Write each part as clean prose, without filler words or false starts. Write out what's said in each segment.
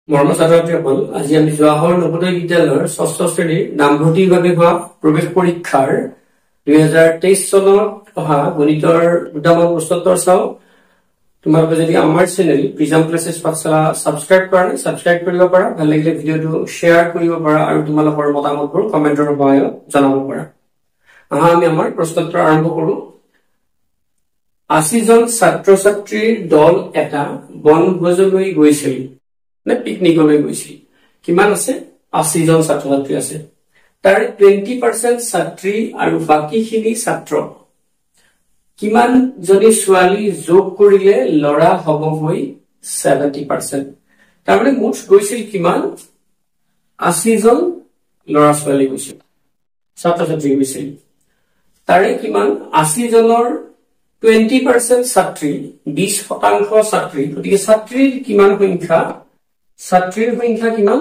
মৰমৰ ছাত্ৰ-ছাত্ৰীসকল, আজি আমি জৱাহৰ নবোদয় বিদ্যালয়ৰ ৬ষ্ঠ শ্ৰেণীৰ নামভৰ্তিৰ বাবে হোৱা প্ৰৱেশ পৰীক্ষাৰ ২০২৩ চনত অহা গণিতৰ দুটামান প্ৰশ্নোত্তৰ চাওঁ। তোমালোকে যদি আমাৰ চেনেল প্ৰিজম ক্লাছেছ পাঠশালা সাবস্ক্ৰাইব কৰা নাই, সাবস্ক্ৰাইব কৰিব পাৰা। ভাল লাগিলে ভিডিঅটো শ্বেয়াৰ কৰিব পাৰা আৰু তোমালোকৰ মতামতবোৰ কমেন্টৰ সহায়ত জনাব পাৰা। আমি আমাৰ প্ৰশ্নোত্তৰ আৰম্ভ কৰো। ৮০ জন ছাত্ৰ-ছাত্ৰীৰ দল এটা বনভোজলৈ গৈছিল, পিকনিকলৈ গৈছিল। কিমান আছে? ৮০ জন ছাত্ৰ-ছাত্ৰী আছে। তাৰে 20% ছাত্ৰী আৰু বাকীখিনি ছাত্ৰ। কিমান জনী ছোৱালী যোগ কৰিলে লৰা হবগৈ 70%। তাৰমানে মুঠ গৈছিল কিমান? ৮০ জন লৰা ছোৱালী গৈছিল, ছাত্ৰ-ছাত্ৰী গৈছিল। তাৰে কিমান? ৮০ জনৰ 20% ছাত্ৰী, 20% ছাত্ৰী। গতিকে ছাত্ৰীৰ কিমান সংখ্যা? ছাত্ৰীৰ সংখ্যা কিমান?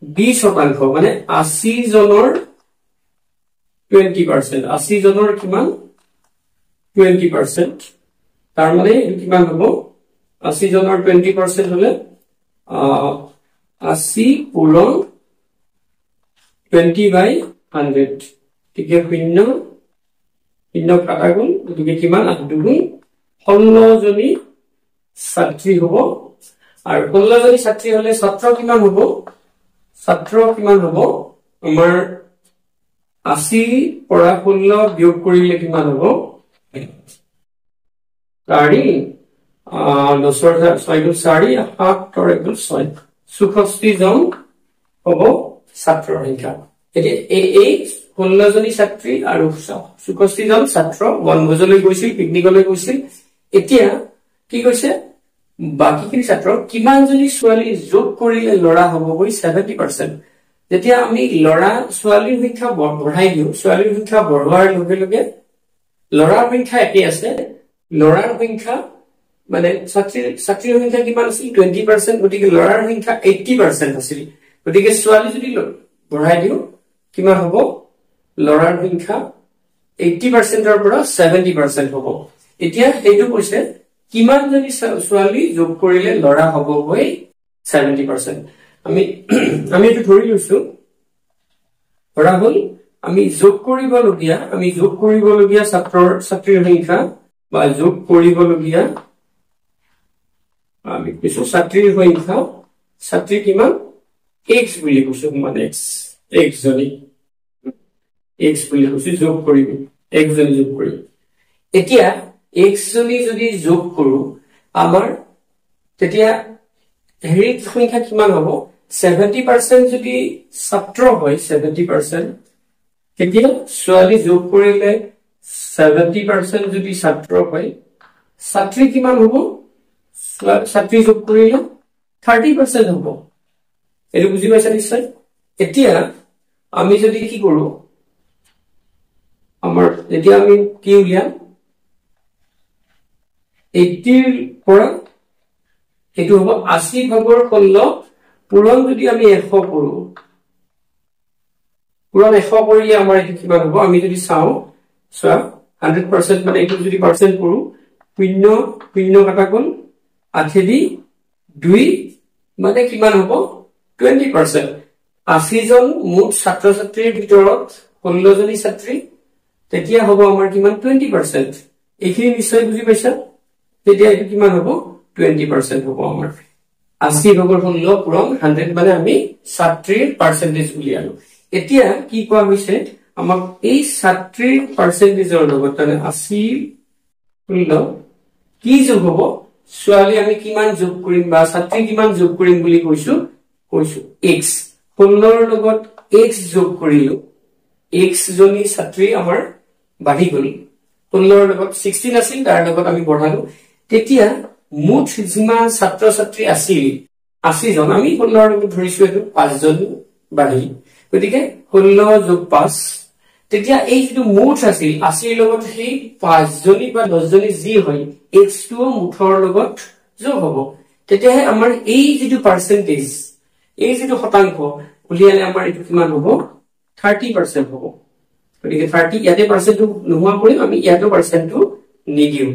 20%। মানে ৮০ জনৰ 20%। ৮০ জনৰ কিমান? 20%। তাৰ মানে কিমান হ'ব? ৮০ জনৰ 20% হলে ৮০ পূৰণ 20/100। গতিকে শূন্য কাটা গ'ল। গতিকে কিমান? ৮ দুগুণ 16 জনী ছাত্ৰী হ'ব। আৰু 16 জনী ছাত্ৰী হলে ছাত্ৰ কিমান হ'ব? ছাত্ৰ কিমান হ'ব? আমাৰ ৮০ পৰা 16 বিয়োগ কৰিলে কিমান হ'ব? 4 10 6 4 7 6 64 জন হ'ব ছাত্ৰৰ সংখ্যা। এতিয়া এই 16 জনী ছাত্ৰী আৰু 64 জন ছাত্ৰ বনভোজলৈ গৈছিল, পিকনিকলৈ গৈছিল। এতিয়া কি কৈছে? বাকীখিনি ছাত্ৰ কিমান জনী ছোৱালী যোগ কৰিলে লৰা হবগৈ 70%। যেতিয়া আমি লৰা ছোৱালীৰ সংখ্যা বঢ়াই দিওঁ, ছোৱালীৰ সংখ্যা বঢ়োৱাৰ লগে লগে লৰাৰ সংখ্যা একেই আছে। লৰাৰ সংখ্যা মানে ছাত্ৰীৰ সংখ্যা কিমান আছিল? 20%। গতিকে লৰাৰ সংখ্যা 80% আছিল। গতিকে ছোৱালী যদি বঢ়াই দিওঁ কিমান হ'ব? লৰাৰ সংখ্যা 80%ৰ পৰা 70% হ'ব। এতিয়া সেইটো কৈছে কিমান জনী ছোৱালী যোগ কৰিলে লৰা হবগৈ 70%। আমি এইটো ধৰি লৈছো। ধৰা হল আমি যোগ কৰিবলগীয়া ছাত্ৰীৰ সংখ্যা বা যোগ কৰিবলগীয়া আমি কৈছো ছাত্ৰীৰ সংখ্যা। ছাত্ৰী কিমান? x বুলি কৈছো, মানে x জনী বুলি কৈছো। যোগ কৰিম x জনী যোগ কৰিম। এতিয়া x জনী যদি যোগ কৰো আমাৰ তেতিয়া হেৰিৰ সংখ্যা কিমান হ'ব? 70% যদি ছাত্ৰ হয়, 70%, তেতিয়া ছোৱালী যোগ কৰিলে 70% যদি ছাত্ৰ হয়, ছাত্ৰী কিমান হ'ব? ছাত্ৰী যোগ কৰিলে 30% হ'ব। এইটো বুজি পাইছা নিশ্চয়? এতিয়া আমি যদি কি কৰো, এতিয়া আমি কি উলিয়াম? 80ৰ পৰা এইটো হ'ব 80/16 পূৰণ যদি আমি 100 কৰো, পূৰণ 100 কৰিলে আমাৰ এইটো কিমান হ'ব? আমি যদি চাওঁ, চোৱা 100% মানে এইটো যদি পাৰ্চেন্ট কৰো, শূন্য কাটা গ'ল 8/2 মানে কিমান হ'ব? 20%। ৮০ জন মুঠ ছাত্ৰ-ছাত্ৰীৰ ভিতৰত 16 জনী ছাত্ৰী, তেতিয়া হ'ব আমাৰ কিমান? 20%। এইখিনি নিশ্চয় বুজি পাইছা? তেতিয়া এইটো কিমান হ'ব? 20% হ'ব আমাৰ। 80/16 পূৰণ 100 মানে আমি ছাত্ৰীৰ পাৰ্চেন্টেজ উলিয়ালো। এতিয়া কি কোৱা হৈছে? আমাক এই ছাত্ৰীৰ পাৰ্চেন্টেজৰ লগত মানে 80/16 কি যোগ হ'ব? ছোৱালী আমি কিমান যোগ কৰিম বা ছাত্ৰী কিমান যোগ কৰিম বুলি কৈছো x। 16ৰ লগত x যোগ কৰিলো, x জনী ছাত্ৰী আমাৰ বাঢ়ি গল। 16ৰ লগত 16 আছিল, তাৰ লগত আমি বঢ়ালো। তেতিয়া মুঠ যিমান ছাত্ৰ-ছাত্ৰী আছিল ৮০ জন, আমি 16ৰ লগত ধৰিছো এইটো 5 জন বাঢ়িল। গতিকে 16 যোগ 5, তেতিয়া এই যিটো মুঠ আছিল ৮০ৰ লগত সেই 5 জনী বা 10 জনী যি হয়, x2 মুঠৰ লগত যোগ হ'ব। তেতিয়াহে আমাৰ এই যিটো পাৰ্চেন্টেজ, এই যিটো শতাংশ উলিয়ালে আমাৰ এইটো কিমান হ'ব? 30% হ'ব। গতিকে 30, ইয়াতে পাৰ্চেন্টটো নোহোৱা কৰিম, আমি ইয়াতো পাৰ্চেন্টটো নিদিও।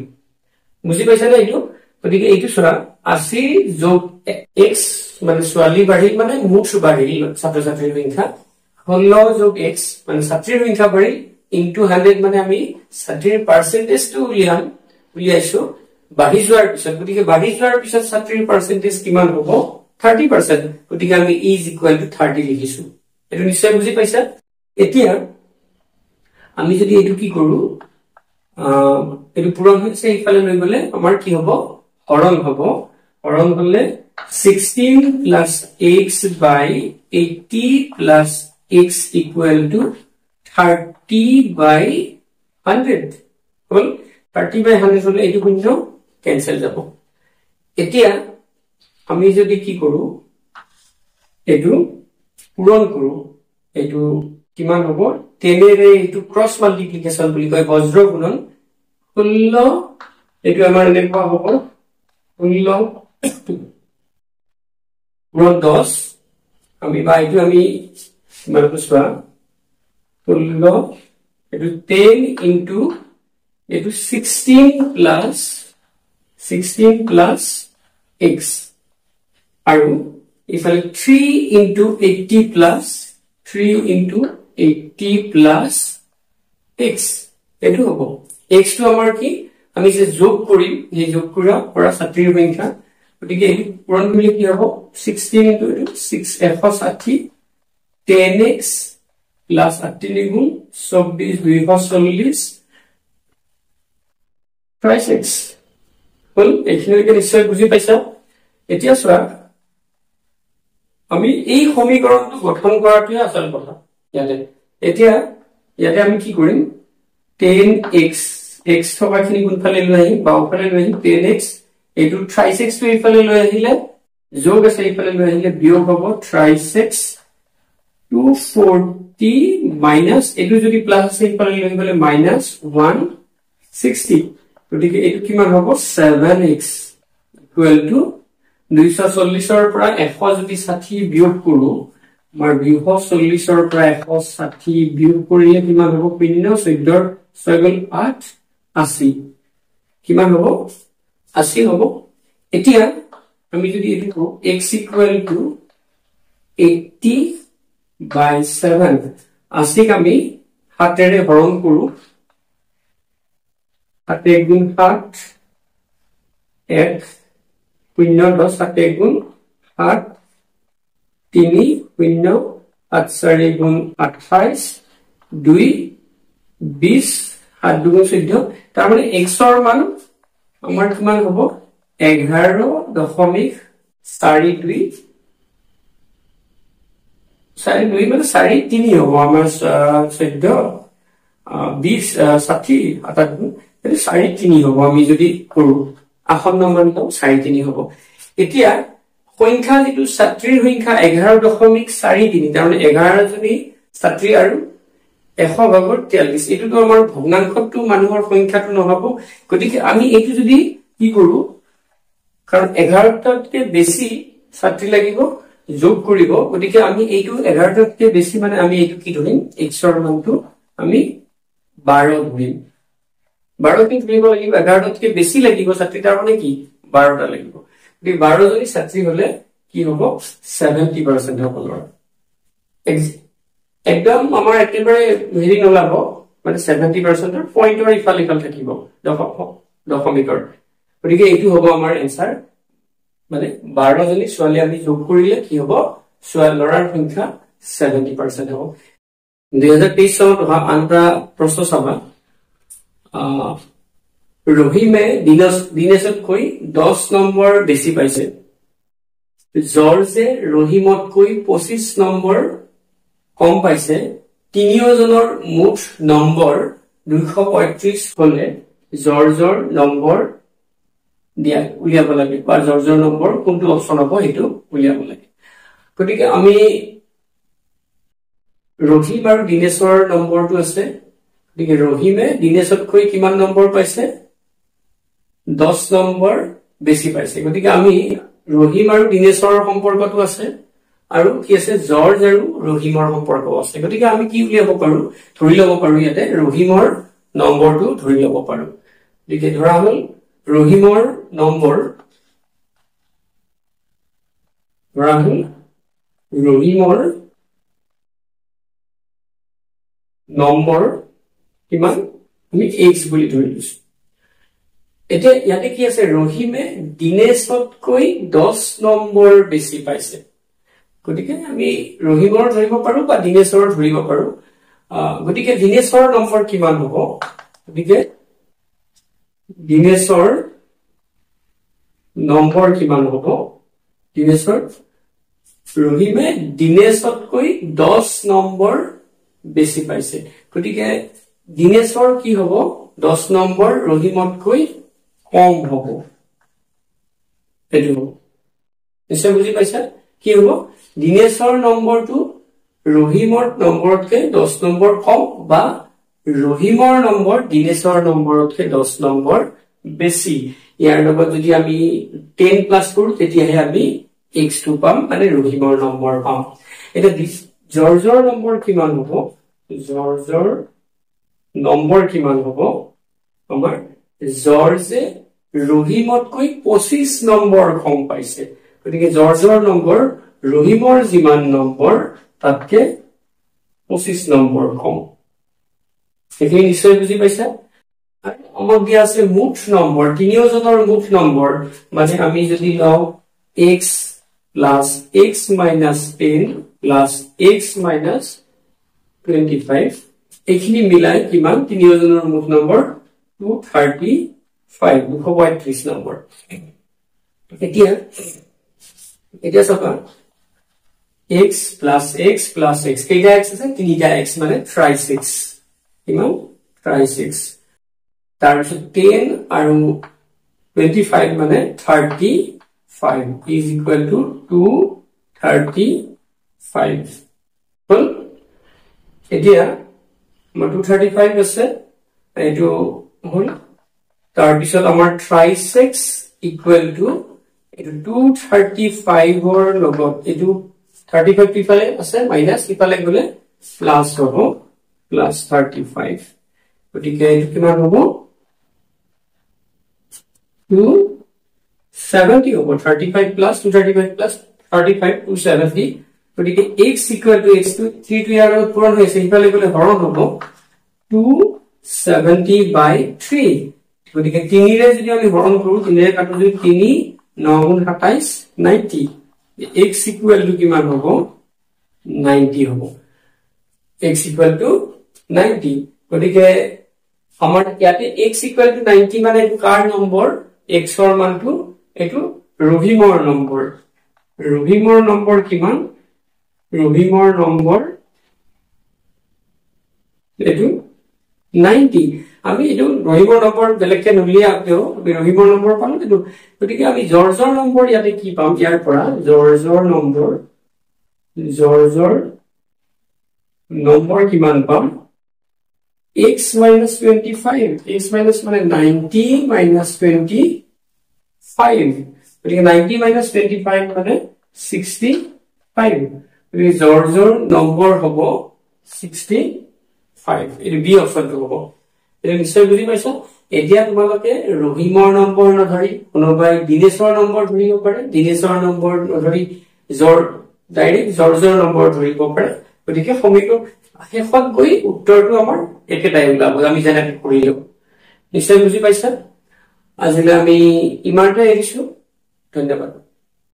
বুজি পাইছা নে এইটো? গতিকে এইটো চোৱা 80 যোগ x মানে ছোৱালী বাঢ়িল মানে মুঠ বাঢ়িল ছাত্ৰ ছাত্ৰীৰ সংখ্যা 16 যোগ x মানে ছাত্ৰীৰ সংখ্যা বাঢ়িল ইনটু 100 মানে আমি ছাত্ৰীৰ পাৰ্চেন্টেজটো উলিয়াইছো বাঢ়ি যোৱাৰ পিছত গতিকে বাঢ়ি যোৱাৰ পিছত ছাত্ৰীৰ পাৰ্চেন্টেজ কিমান হ'ব 30% গতিকে আমি e = 30 লিখিছো এটো নিশ্চয় বুজি পাইছা এতিয়া আমি যদি এটো কি কৰো এটো পূৰণ হৈছে ইফালে লৈ গলে আমাৰ কি হ'ব হৰণ হলে 16 plus x by 80 plus x equal to 30 by 100 hall 30 by 100 হলে এটো শূন্য ক্যান্সেল যাব এতিয়া আমি যদি কি কৰো এটো পূৰণ কৰো এটো কিমান হ'ব 10 এৰে এটো ক্ৰস মাল্টিপ্লিকেশন বুলি কয় বজ্ৰ গুণন 16 এটো আমাৰ এনেকুৱা হ'ব 16 গুণ 10 আমি বা এটো আমি মানে বুঝবা 16 এটো 10 into এটো 16 plus x আৰু ইফালে 3 into 80 plus 3 into 80 plus x এটো হ'ব x টো আমাৰ কি আমি যে যোগ কৰিম এই যোগ কৰা ছাত্ৰীৰ সংখ্যা গতিকে এই পূৰণ কৰিলে কি হ'ব 16 into 6 160 10x plus 8 গুণ 24 240 36 হল এইখিনিকে নিশ্চয় বুজি পাইছা এতিয়া চোৱা আমি এই সমীকৰণটো গঠন কৰাটো আসল কথা ইয়াতে আমি কি কৰিম 10x x থকাখিনি কোনফালে লৈ আহিম বাওঁফালে লৈ আহিম 10x এটো 36 টো ইফালে লৈ আহিলে যোগ আছে ইফালে লৈ আহিলে বিয়োগ হ'ব 36 240 মাইনাস এটো যদি প্লাস আছে ইফালে লৈ গলে মাইনাস 160 গতিকে এটো কিমান হ'ব 7x equal to 240 ৰ পৰা 100 যদি 60 বিয়োগ কৰো আমাৰ 240 ৰ পৰা 160 বিয়োগ কৰিলে কিমান হ'ব 14 8 80 কিমান হ'ব 80 হ'ব এতিয়া আমি যদি এটো কৰো x equal to 80 by 7 80 আমি 7 এৰে হৰণ কৰো 7 গুণ 7 1 শূন্য 10 7 গুণ 7 3 শূন্য 8 4 গুণ 28 2 20 7 গুণ 14 তাৰ মানে x ৰ মান আমাৰ কিমান হ'ব 11.42 4 মানে 4.3 হ'ব আমাৰ 14 20 60 8 এটা 4.3 হ'ব আমি যদি কৰো আসন্ন মানটো 4.3 হ'ব এতিয়া সংখ্যা যেটো ছাত্ৰীৰ সংখ্যা 11.43 তাৰ মানে 11 জনী ছাত্ৰী আৰু 100 ভাগৰ 43 এটো তো আমাৰ ভগ্নাংশটো মানুহৰ সংখ্যাটো নহব গতিকে আমি এটো যদি কি কৰো কাৰণ 11টাতকে বেছি ছাত্ৰী লাগিব যোগ কৰিব গতিকে আমি এইটো 11টাতকে বেছি মানে আমি এইটো কি ধৰিম x ৰ মানটো আমি 12 ধৰিম 12 কি ধৰিব লাগিব 11টাতকে বেছি লাগিব ছাত্ৰী তাৰ মানে কি 12টা লাগিব গতিকে 12 জনী ছাত্ৰী হলে কি হ'ব 70% হ'ব একদম আমাৰ একেবাৰে হেৰি নলাব মানে 70% ৰ পইণ্টৰ ইফাল থাকিব দশমিকৰ গতিকে এইটো হ'ব আমাৰ এনসাৰ মানে 12 জনী ছোৱালী আমি যোগ কৰিলে কি হ'ব ছোৱালী লৰাৰ সংখ্যা 70% হ'ব 2023 চনত আনটা প্ৰশ্ন চাবা ৰহিমে দিনেশতকৈ 10 নম্বৰ বেছি পাইছে জৰ্জে ৰহিমতকৈ 25 নম্বৰ কম পাইছে তিনিওজনৰ মুঠ নম্বৰ 235 হলে জৰ্জৰ নম্বৰ দিয়া উলিয়াব লাগে বা জৰ্জৰ নম্বৰ কোনটো অপচন হ'ব এটো উলিয়াব লাগে গতিকে আমি ৰহিম আৰু দিনেশৰ নম্বৰটো আছে গতিকে ৰহিমে দিনেশতকৈ কিমান নম্বৰ পাইছে 10 নম্বৰ বেছি পাইছে গতিকে আমি ৰহিম আৰু দিনেশৰ সম্পৰ্কটো আছে আৰু কি আছে জৰ্জ আৰু ৰহিমৰ সম্পৰ্ক আছে গতিকে আমি কি উলিয়াব পাৰো ধৰি লব পাৰো ইয়াতে ৰহিমৰ নম্বৰটো ধৰি লব পাৰো গতিকে ধৰা হল ৰহিমৰ নম্বৰ ৰাহুল ৰহিমৰ নম্বৰ কিমান আমি x বুলি ধৰি লৈছো এতিয়া ইয়াতে কি আছে ৰহিমে দিনেশতকৈ 10 নম্বৰ বেছি পাইছে গতিকে আমি ৰহিমৰ ধৰিব পাৰো বা দিনেশৰ ধৰিব পাৰো গতিকে দিনেশৰ নম্বৰ কিমান হ'ব গতিকে দিনেশৰ নম্বৰ কিমান হ'ব দিনেশৰ ৰহিমে দিনেশতকৈ 10 নম্বৰ বেছি পাইছে গতিকে দিনেশৰ কি হ'ব 10 নম্বৰ ৰহিমতকৈ কম হ'ব এটো নিশ্চয় বুজি পাইছা কি হ'ব দিনেশৰ নম্বৰটো ৰহিমৰ নম্বৰতকৈ 10 নম্বৰ কম বা ৰহিমৰ নম্বৰ দিনেশৰ নম্বৰতকৈ 10 নম্বৰ বেছি ইয়াৰ লগত যদি আমি 10 প্লাস কৰো তেতিয়াহে আমি x2 পাম মানে ৰহিমৰ নম্বৰ পাম এটা জৰ্জৰ নম্বৰ কিমান হ'ব জৰ্জৰ নম্বৰ কিমান হ'ব আমাৰ জৰ্জে ৰহিমতকৈ 25 নম্বৰ কম পাইছে গতিকে জৰ্জৰ নম্বৰ ৰহিমৰ যিমান নম্বৰ তাতকে 25 নম্বৰ কম এখিনি নিশ্চয় বুজি পাইছা আমাক দিয়া আছে মুঠ নম্বৰ তিনিওজনৰ মুঠ নম্বৰ মানে আমি যদি লও x plus x minus 10 plus x minus 25 এখিনি মিলাই কিমান তিনিওজনৰ মুঠ নম্বৰ 235 নম্বৰ এতিয়া চাবা x plus x plus x কেইটা x আছে তিনিটা x মানে 36 কিমান 36 তাৰপিছত 10 আৰু 25 মানে 35 is equal to 235 হল এতিয়া আমাৰ 235 আছে এইটো হল তাৰপিছত আমাৰ 36 equal to এইটো 235 ৰ লগত এইটো 35 ইফালে আছে মাইনাস ইফালে গলে প্লাস হ'ব প্লাস 35 গতিকে এইটো কিমান হ'ব 270 হ'ব 35 plus 235 plus 35 270 গতিকে x equal to x2 3 to ইয়াৰ পূৰণ হৈছে ইফালে গলে হৰণ হ'ব 270 by 3 গতিকে 3 ৰে যদি আমি হৰণ কৰো 3 ৰে কাটো যদি 3 9 27 90 x equal to কিমান হ'ব 90 হ'ব x equal to 90 গতিকে আমাৰ ইয়াতে x equal to 90 মানে এইটো কাৰ নম্বৰ x ৰ মানটো এইটো ৰহিমৰ নম্বৰ কিমান ৰহিমৰ নম্বৰ এইটো 90 আমি এইটো ৰহিমৰ নম্বৰ বেলেগকে নলিয়াও ৰহিমৰ নম্বৰ পালো এইটো গতিকে আমি জৰ্জৰ নম্বৰ ইয়াতে কি পাম ইয়াৰ পৰা জৰ্জৰ নম্বৰ কিমান পাম x minus 25 x minus মানে 90 minus 25 গতিকে 90 minus 25 মানে 65 গতিকে জৰ্জৰ নম্বৰ হ'ব 65 এটো বি অপচনটো হ'ব এটো নিশ্চয় বুজি পাইছা এতিয়া তোমালোকে ৰহিমৰ নম্বৰ নধৰি কোনোবাই দিনেশৰ নম্বৰ ধৰিব পাৰে দিনেশৰ নম্বৰ নধৰি ডাইৰেক্ট জৰ্জৰ নম্বৰ ধৰিব পাৰে গতিকে সমীকৰণ শেষত গৈ উত্তৰটো আমাৰ একেটাই ওলাব আমি যেনেকৈ কৰিলো নিশ্চয় বুজি পাইছা আজিলৈ আমি ইমানতে এৰিছো ধন্যবাদ